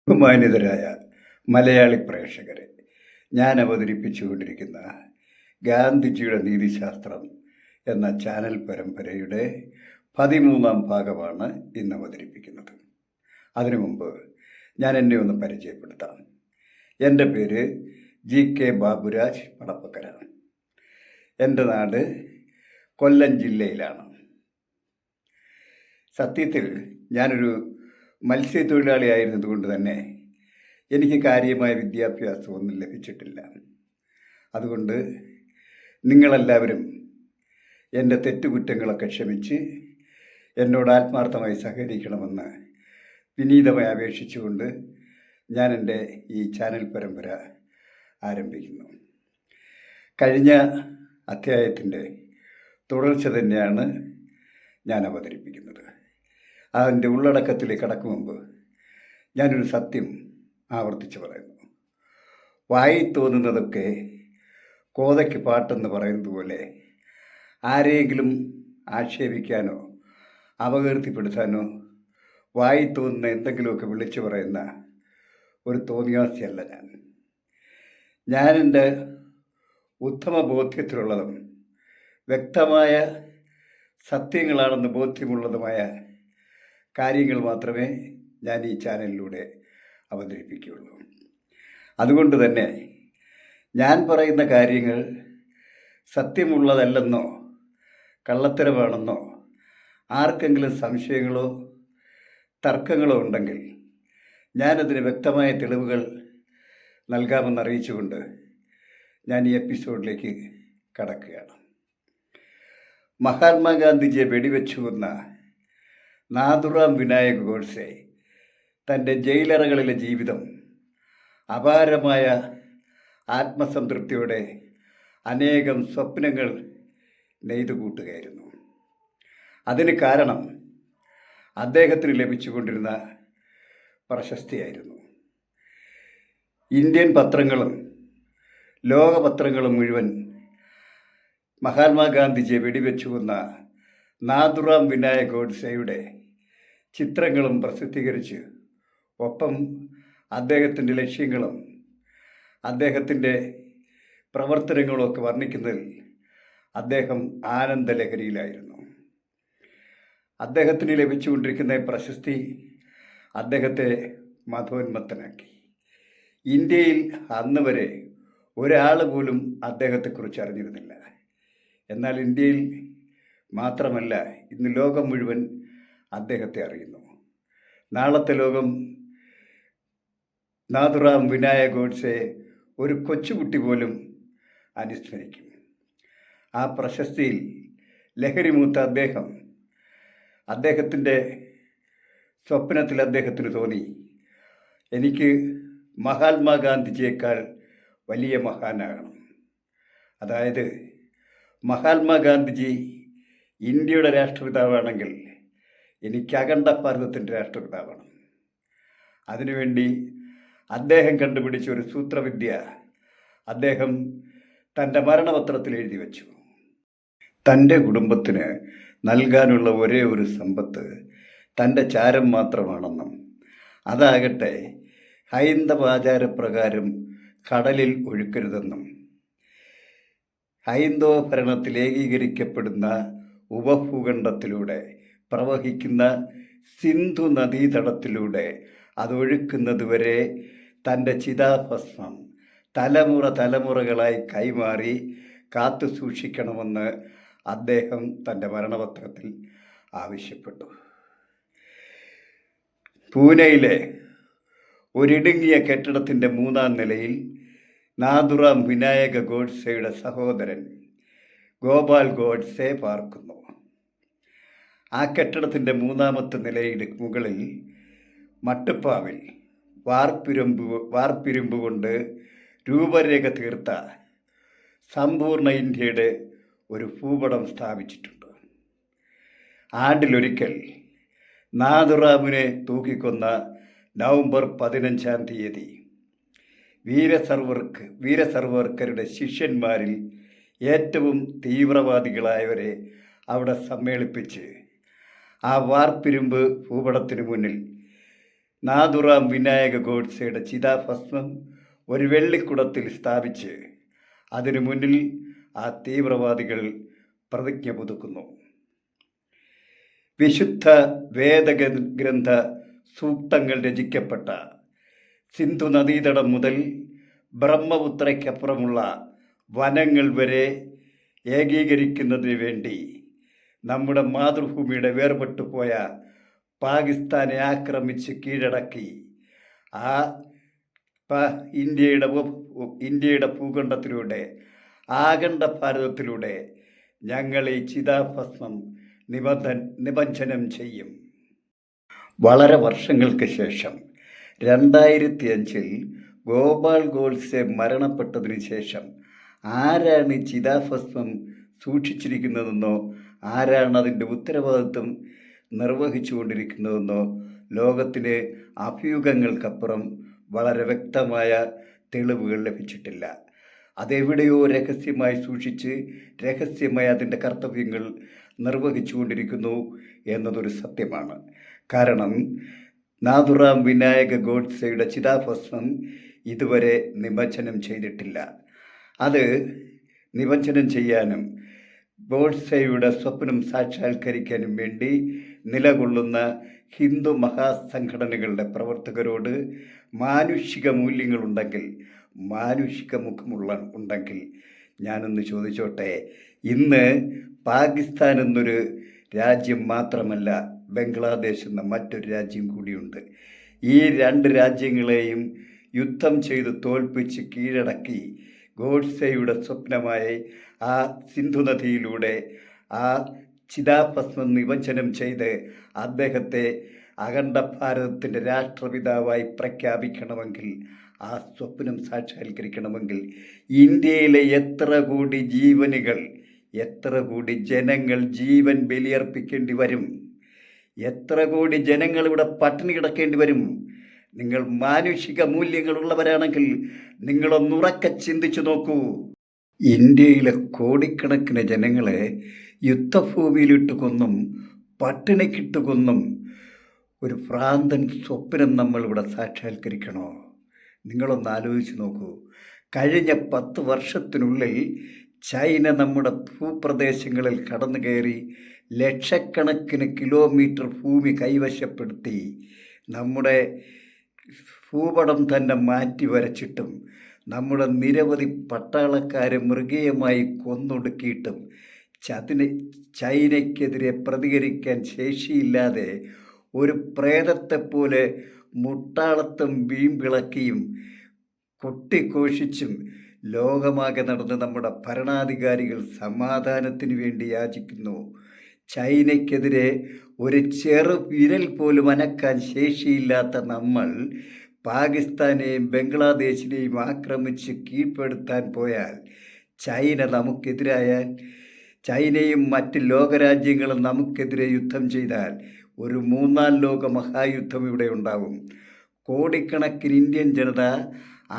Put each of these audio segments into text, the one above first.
ബഹുമാന്യതരായ മലയാളി പ്രേക്ഷകരെ, ഞാൻ അവതരിപ്പിച്ചുകൊണ്ടിരിക്കുന്ന ഗാന്ധിജിയുടെ നീതിശാസ്ത്രം എന്ന ചാനൽ പരമ്പരയുടെ 13-ാം ഭാഗമാണ് ഇന്ന് അവതരിപ്പിക്കുന്നത്. അതിനു മുമ്പ് ഞാൻ എന്നെ ഒന്ന് പരിചയപ്പെടുത്താം. എൻ്റെ പേര് GK ബാബുരാജ് പടപ്പക്കര. എൻ്റെ നാട് കൊല്ലം ജില്ലയിലാണ്. സത്യത്തിൽ ഞാനൊരു മത്സ്യത്തൊഴിലാളിയായിരുന്നതുകൊണ്ട് തന്നെ എനിക്ക് കാര്യമായ വിദ്യാഭ്യാസമൊന്നും ലഭിച്ചിട്ടില്ല. അതുകൊണ്ട് നിങ്ങളെല്ലാവരും എൻ്റെ തെറ്റുകുറ്റങ്ങളൊക്കെ ക്ഷമിച്ച് എന്നോട് ആത്മാർത്ഥമായി സഹകരിക്കണമെന്ന് വിനീതമായി അപേക്ഷിച്ചുകൊണ്ട് ഞാൻ എൻ്റെ ഈ ചാനൽ പരമ്പര ആരംഭിക്കുന്നു. കഴിഞ്ഞ അധ്യായത്തിൻ്റെ തുടർച്ച തന്നെയാണ് ഞാൻ അവതരിപ്പിക്കുന്നത്. അതിൻ്റെ ഉള്ളടക്കത്തിലേക്ക് കടക്കും മുമ്പ് ഞാനൊരു സത്യം ആവർത്തിച്ച് പറയുന്നു. വായി തോന്നുന്നതൊക്കെ കോതയ്ക്ക് പാട്ടെന്ന് പറയുന്നത് പോലെ ആരെയെങ്കിലും ആക്ഷേപിക്കാനോ അപകീർത്തിപ്പെടുത്താനോ വായി തോന്നുന്ന എന്തെങ്കിലുമൊക്കെ വിളിച്ചു പറയുന്ന ഒരു തോന്നിയാസിയല്ല ഞാൻ എൻ്റെ ഉത്തമ ബോധ്യത്തിലുള്ളതും വ്യക്തമായ സത്യങ്ങളാണെന്ന് ബോധ്യമുള്ളതുമായ കാര്യങ്ങൾ മാത്രമേ ഞാൻ ഈ ചാനലിലൂടെ അവതരിപ്പിക്കുകയുള്ളൂ. അതുകൊണ്ട് തന്നെ ഞാൻ പറയുന്ന കാര്യങ്ങൾ സത്യമുള്ളതല്ലെന്നോ കള്ളത്തരമാണെന്നോ ആർക്കെങ്കിലും സംശയങ്ങളോ തർക്കങ്ങളോ ഉണ്ടെങ്കിൽ ഞാനതിന് വ്യക്തമായ തെളിവുകൾ നൽകാമെന്ന് അറിയിച്ചുകൊണ്ട് ഞാൻ ഈ എപ്പിസോഡിലേക്ക് കടക്കുകയാണ്. മഹാത്മാഗാന്ധിജിയെ വെടിവെച്ചു കൊന്ന നാഥുറാം വിനായക് ഗോഡ്സെ തൻ്റെ ജയിലറകളിലെ ജീവിതം അപാരമായ ആത്മസംതൃപ്തിയോടെ അനേകം സ്വപ്നങ്ങൾ നെയ്തുകൂട്ടുകയായിരുന്നു. അതിന് കാരണം അദ്ദേഹത്തിന് ലഭിച്ചുകൊണ്ടിരുന്ന പ്രശസ്തിയായിരുന്നു. ഇന്ത്യൻ പത്രങ്ങളും ലോകപത്രങ്ങളും മുഴുവൻ മഹാത്മാഗാന്ധിജിയെ വെടിവെച്ചു കൊന്ന നാഥുറാം വിനായക് ഗോഡ്സെയുടെ ചിത്രങ്ങളും പ്രസിദ്ധീകരിച്ച് ഒപ്പം അദ്ദേഹത്തിൻ്റെ ലക്ഷ്യങ്ങളും അദ്ദേഹത്തിൻ്റെ പ്രവർത്തനങ്ങളുമൊക്കെ വർണ്ണിക്കുന്നതിൽ അദ്ദേഹം ആനന്ദലഹരിയിലായിരുന്നു. അദ്ദേഹത്തിന് ലഭിച്ചുകൊണ്ടിരിക്കുന്ന പ്രശസ്തി അദ്ദേഹത്തെ മതോന്മത്തനാക്കി. ഇന്ത്യയിൽ അന്ന് വരെ ഒരാൾ പോലും അദ്ദേഹത്തെക്കുറിച്ച് അറിഞ്ഞിരുന്നില്ല. എന്നാൽ ഇന്ത്യയിൽ മാത്രമല്ല, ഇന്ന് ലോകം മുഴുവൻ അദ്ദേഹത്തെ അറിയുന്നു. നാളത്തെ ലോകം നാഥുറാം വിനായക് ഗോഡ്സെ ഒരു കൊച്ചുകുട്ടി പോലും അനുസ്മരിക്കും. ആ പ്രശസ്തിയിൽ ലഹരിമൂത്ത അദ്ദേഹത്തിൻ്റെ സ്വപ്നത്തിൽ അദ്ദേഹത്തിന് തോന്നി, എനിക്ക് മഹാത്മാഗാന്ധിജിയേക്കാൾ വലിയ മഹാനാകണം. അതായത് മഹാത്മാഗാന്ധിജി ഇന്ത്യയുടെ രാഷ്ട്രപിതാവാണെങ്കിൽ എനിക്ക് അഖണ്ഡ ഭാരതത്തിൻ്റെ രാഷ്ട്രപിതാവാണ്. അതിനുവേണ്ടി അദ്ദേഹം കണ്ടുപിടിച്ച ഒരു സൂത്രവിദ്യ അദ്ദേഹം തൻ്റെ മരണപത്രത്തിൽ എഴുതി വച്ചു. തൻ്റെ കുടുംബത്തിന് നൽകാനുള്ള ഒരേ ഒരു സമ്പത്ത് തൻ്റെ ചാരം മാത്രമാണെന്നും അതാകട്ടെ ഹൈന്ദവാചാരപ്രകാരം കടലിൽ ഒഴുക്കരുതെന്നും ഹൈന്ദവ ഭരണത്തിൽ ഏകീകരിക്കപ്പെടുന്ന ഉപഭൂഖണ്ഡത്തിലൂടെ പ്രവഹിക്കുന്ന സിന്ധു നദീതടത്തിലൂടെ അതൊഴുക്കുന്നതുവരെ തൻ്റെ ചിതാഭസ്മം തലമുറകളായി കൈമാറി കാത്തു സൂക്ഷിക്കണമെന്ന് അദ്ദേഹം തൻ്റെ മരണപത്രത്തിൽ ആവശ്യപ്പെട്ടു. പൂനെയിലെ ഒരിടുങ്ങിയ കെട്ടിടത്തിൻ്റെ 3-ാം നിലയിൽ നാഥുറാം വിനായക് ഗോഡ്സെയുടെ സഹോദരൻ ഗോപാൽ ഗോഡ്സെ പാർക്കുന്നു. ആ കെട്ടിടത്തിൻ്റെ 3-ാമത്തെ നിലയുടെ മുകളിൽ മട്ടുപ്പാവിൽ വാർപ്പിരുമ്പ് കൊണ്ട് രൂപരേഖ തീർത്ത സമ്പൂർണ്ണ ഇന്ത്യയുടെ ഒരു ഭൂപടം സ്ഥാപിച്ചിട്ടുണ്ട്. ആണ്ടിലൊരിക്കൽ നാഥുറാമിനെ തൂക്കിക്കൊന്ന നവംബർ 15-ാം തീയതി വീരസർവർക്കരുടെ ശിഷ്യന്മാരിൽ ഏറ്റവും തീവ്രവാദികളായവരെ അവിടെ സമ്മേളിപ്പിച്ച് ആ വാർപ്പിരുമ്പ് ഭൂപടത്തിനു മുന്നിൽ നാഥുറാം വിനായക ഗോഡ്സെയുടെ ചിതാഭസ്മം ഒരു വെള്ളിക്കുടത്തിൽ സ്ഥാപിച്ച് അതിനു മുന്നിൽ ആ തീവ്രവാദികൾ പ്രതിജ്ഞ പുതുക്കുന്നു. വിശുദ്ധ വേദഗ്രന്ഥ സൂക്തങ്ങൾ രചിക്കപ്പെട്ട സിന്ധു നദീതടം മുതൽ ബ്രഹ്മപുത്രയ്ക്കപ്പുറമുള്ള വനങ്ങൾ വരെ ഏകീകരിക്കുന്നതിന് വേണ്ടി നമ്മുടെ മാതൃഭൂമിയുടെ വേർപെട്ടു പോയ പാകിസ്ഥാനെ ആക്രമിച്ച് കീഴടക്കി ആ ഇന്ത്യയുടെ ഭൂഖണ്ഡത്തിലൂടെ ആഖണ്ഡ ഭാരതത്തിലൂടെ ഞങ്ങൾ ഈ ചിതാഭസ്മം നിമജ്ജനം ചെയ്യും. വളരെ വർഷങ്ങൾക്ക് ശേഷം 2005 ഗോപാൽ ഗോഡ്സെ മരണപ്പെട്ടതിന് ശേഷം ആരാണ് ഈ ചിതാഭസ്മം സൂക്ഷിച്ചിരിക്കുന്നതെന്നോ ആരാണ് അതിൻ്റെ ഉത്തരവാദിത്വം നിർവഹിച്ചുകൊണ്ടിരിക്കുന്നതെന്നോ ലോകത്തിന് അഭ്യൂഹങ്ങൾക്കപ്പുറം വളരെ വ്യക്തമായ തെളിവുകൾ ലഭിച്ചിട്ടില്ല. അതെവിടെയോ രഹസ്യമായി സൂക്ഷിച്ച് രഹസ്യമായി അതിൻ്റെ കർത്തവ്യങ്ങൾ നിർവഹിച്ചുകൊണ്ടിരിക്കുന്നു എന്നതൊരു സത്യമാണ്. കാരണം നാഥുറാം വിനായക ഗോഡ്സെയുടെ ചിതാഭസ്മം ഇതുവരെ നിമജ്ജനം ചെയ്തിട്ടില്ല. അത് നിമജ്ജനം ചെയ്യാനും ഗോഡ്സെയുടെ സ്വപ്നം സാക്ഷാത്കരിക്കാനും വേണ്ടി നിലകൊള്ളുന്ന ഹിന്ദു മഹാസംഘടനകളുടെ പ്രവർത്തകരോട് മാനുഷിക മൂല്യങ്ങളുണ്ടെങ്കിൽ, മാനുഷിക ഉണ്ടെങ്കിൽ ഞാനൊന്ന് ചോദിച്ചോട്ടെ, ഇന്ന് പാകിസ്ഥാൻ എന്നൊരു രാജ്യം മാത്രമല്ല, ബംഗ്ലാദേശ് എന്ന മറ്റൊരു രാജ്യം കൂടിയുണ്ട്. ഈ രണ്ട് രാജ്യങ്ങളെയും യുദ്ധം ചെയ്ത് തോൽപ്പിച്ച് കീഴടക്കി ഗോഡ്സെയുടെ സ്വപ്നമായി ആ സിന്ധു നദിയിലൂടെ ആ ചിതാഭസ്മം നിമജ്ജനം ചെയ്ത് അദ്ദേഹത്തെ അഖണ്ഡ ഭാരതത്തിൻ്റെ രാഷ്ട്രപിതാവായി പ്രഖ്യാപിക്കണമെങ്കിൽ, ആ സ്വപ്നം സാക്ഷാത്കരിക്കണമെങ്കിൽ ഇന്ത്യയിലെ എത്ര കോടി ജീവനുകൾ, എത്ര കോടി ജനങ്ങൾ ജീവൻ ബലിയർപ്പിക്കേണ്ടി വരും? എത്ര കോടി ജനങ്ങൾ ഇവിടെ പട്ടിണി കിടക്കേണ്ടി വരും? നിങ്ങൾ മാനുഷിക മൂല്യങ്ങളുള്ളവരാണെങ്കിൽ നിങ്ങളൊന്നുറക്കെ ചിന്തിച്ചു നോക്കൂ. ഇന്ത്യയിലെ കോടിക്കണക്കിന് ജനങ്ങളെ യുദ്ധഭൂമിയിലിട്ട് കൊന്നും പട്ടിണിക്കിട്ട് കൊന്നും ഒരു ഭ്രാന്തൻ സ്വപ്നം നമ്മളിവിടെ സാക്ഷാത്കരിക്കണോ? നിങ്ങളൊന്ന് ആലോചിച്ച് നോക്കൂ. കഴിഞ്ഞ 10 വർഷത്തിനുള്ളിൽ ചൈന നമ്മുടെ ഭൂപ്രദേശങ്ങളിൽ കടന്നു കയറി ലക്ഷക്കണക്കിന് കിലോമീറ്റർ ഭൂമി കൈവശപ്പെടുത്തി നമ്മുടെ ഭൂപടം തന്നെ മാറ്റി വരച്ചിട്ടും നമ്മുടെ നിരവധി പട്ടാളക്കാരെ മൃഗീയമായി കൊന്നൊടുക്കിയിട്ടും ചൈനയ്ക്കെതിരെ പ്രതികരിക്കാൻ ശേഷിയില്ലാതെ ഒരു പ്രേതത്തെപ്പോലെ മുട്ടാളത്തും വീമ്പിളക്കിയും കൊട്ടിഘോഷിച്ചും ലോകമാകെ നടന്ന് നമ്മുടെ ഭരണാധികാരികൾ സമാധാനത്തിന് വേണ്ടി യാചിക്കുന്നു. ചൈനയ്ക്കെതിരെ ഒരു ചെറു വിരൽ പോലും അനക്കാൻ ശേഷിയില്ലാത്ത നമ്മൾ പാകിസ്ഥാനെയും ബംഗ്ലാദേശിനെയും ആക്രമിച്ച് കീഴ്പ്പെടുത്താൻ പോയാൽ, ചൈന നമുക്കെതിരായാൽ, ചൈനയും മറ്റ് ലോകരാജ്യങ്ങളും നമുക്കെതിരെ യുദ്ധം ചെയ്താൽ ഒരു 3ാം ലോക മഹായുദ്ധം ഇവിടെ ഉണ്ടാവും. കോടിക്കണക്കിന് ഇന്ത്യൻ ജനത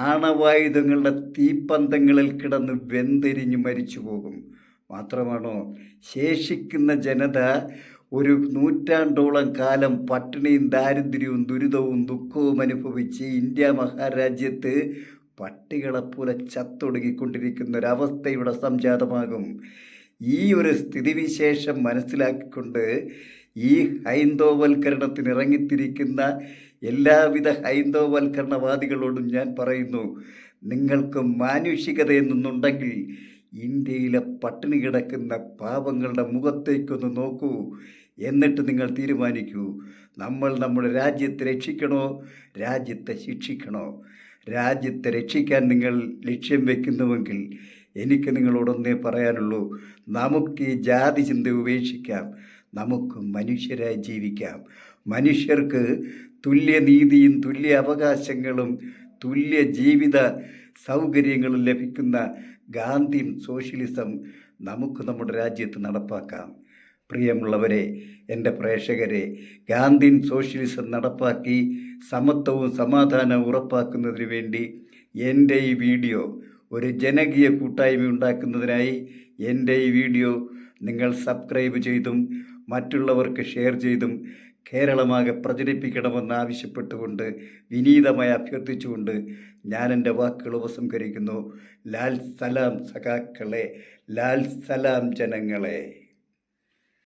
ആണവായുധങ്ങളുടെ തീപ്പന്തങ്ങളിൽ കിടന്ന് വെന്തെരിഞ്ഞ് മരിച്ചു പോകും. മാത്രമാണോ, ശേഷിക്കുന്ന ജനത ഒരു 100 നൂറ്റാണ്ടോളം കാലം പട്ടിണിയും ദാരിദ്ര്യവും ദുരിതവും ദുഃഖവും അനുഭവിച്ച് ഇന്ത്യ മഹാരാജ്യത്ത് പട്ടികളെപ്പോലെ ചത്തൊടുങ്ങിക്കൊണ്ടിരിക്കുന്നൊരവസ്ഥ ഇവിടെ സംജാതമാകും. ഈ ഒരു സ്ഥിതിവിശേഷം മനസ്സിലാക്കിക്കൊണ്ട് ഈ ഹൈന്ദവവൽക്കരണത്തിന് ഇറങ്ങിത്തിരിക്കുന്ന എല്ലാവിധ ഹൈന്ദവവൽക്കരണവാദികളോടും ഞാൻ പറയുന്നു, നിങ്ങൾക്ക് മാനുഷികതയെന്നുണ്ടെങ്കിൽ ഇന്ത്യയിലെ പട്ടിണി കിടക്കുന്ന പാവങ്ങളുടെ മുഖത്തേക്കൊന്ന് നോക്കൂ. എന്നിട്ട് നിങ്ങൾ തീരുമാനിക്കൂ, നമ്മൾ നമ്മുടെ രാജ്യത്തെ രക്ഷിക്കണോ രാജ്യത്തെ ശിക്ഷിക്കണോ? രാജ്യത്തെ രക്ഷിക്കാൻ നിങ്ങൾ ലക്ഷ്യം വയ്ക്കുന്നുവെങ്കിൽ എനിക്ക് നിങ്ങളോടൊന്നേ പറയാനുള്ളൂ, നമുക്ക് ഈ ജാതി ചിന്ത ഉപേക്ഷിക്കാം. നമുക്ക് മനുഷ്യരായി ജീവിക്കാം. മനുഷ്യർക്ക് തുല്യനീതിയും തുല്യ അവകാശങ്ങളും തുല്യ ജീവിത സൗകര്യങ്ങളും ലഭിക്കുന്ന ഗാന്ധിയൻ സോഷ്യലിസം നമുക്ക് നമ്മുടെ രാജ്യത്ത് നടപ്പാക്കാം. പ്രിയമുള്ളവരെ, എൻ്റെ പ്രേക്ഷകരെ, ഗാന്ധിയൻ സോഷ്യലിസം നടപ്പാക്കി സമത്വവും സമാധാനവും ഉറപ്പാക്കുന്നതിന് വേണ്ടി എൻ്റെ ഈ വീഡിയോ ഒരു ജനകീയ കൂട്ടായ്മ ഉണ്ടാക്കുന്നതിനായി എൻ്റെ ഈ വീഡിയോ നിങ്ങൾ സബ്സ്ക്രൈബ് ചെയ്തും മറ്റുള്ളവർക്ക് ഷെയർ ചെയ്തും കേരളമാകെ പ്രചരിപ്പിക്കണമെന്ന് ആവശ്യപ്പെട്ടുകൊണ്ട് വിനീതമായി അഭ്യർത്ഥിച്ചുകൊണ്ട് ഞാൻ എൻ്റെ വാക്കുകൾ ഉപസംഹരിക്കുന്നു. ലാൽ സലാം സഖാക്കളെ, ലാൽ സലാം ജനങ്ങളെ.